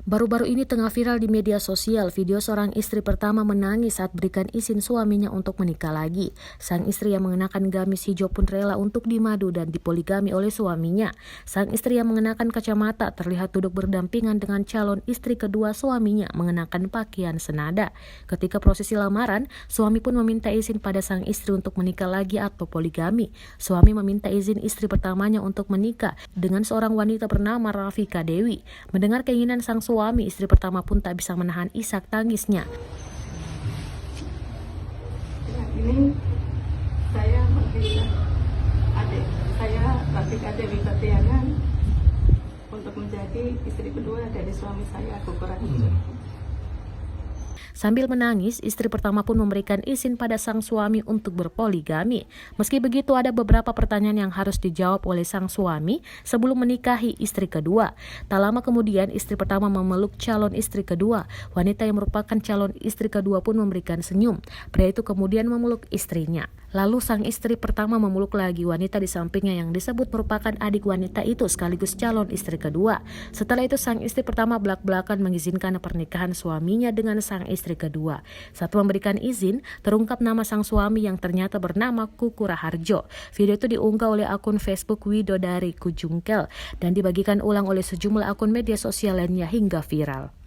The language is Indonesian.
Baru-baru ini tengah viral di media sosial video seorang istri pertama menangis saat berikan izin suaminya untuk menikah lagi. Sang istri yang mengenakan gamis hijau pun rela untuk dimadu dan dipoligami oleh suaminya. Sang istri yang mengenakan kacamata terlihat duduk berdampingan dengan calon istri kedua suaminya mengenakan pakaian senada. Ketika prosesi lamaran, suami pun meminta izin pada sang istri untuk menikah lagi atau poligami. Suami meminta izin istri pertamanya untuk menikah dengan seorang wanita bernama Rafika Dewi. Mendengar keinginan sang suami, istri pertama pun tak bisa menahan isak tangisnya. Ini saya meminta adik saya, Rafika Dewi Tatiana, untuk menjadi istri kedua dari suami saya, Guguk Raharjo. Sambil menangis, istri pertama pun memberikan izin pada sang suami untuk berpoligami. Meski begitu, ada beberapa pertanyaan yang harus dijawab oleh sang suami sebelum menikahi istri kedua. Tak lama kemudian, istri pertama memeluk calon istri kedua. Wanita yang merupakan calon istri kedua pun memberikan senyum. Pria itu kemudian memeluk istrinya. Lalu sang istri pertama memeluk lagi wanita di sampingnya yang disebut merupakan adik wanita itu sekaligus calon istri kedua. Setelah itu sang istri pertama belak-belakan mengizinkan pernikahan suaminya dengan sang istri kedua. Saat memberikan izin, terungkap nama sang suami yang ternyata bernama Guguk Raharjo. Video itu diunggah oleh akun Facebook Widodari Kujungkel dan dibagikan ulang oleh sejumlah akun media sosial lainnya hingga viral.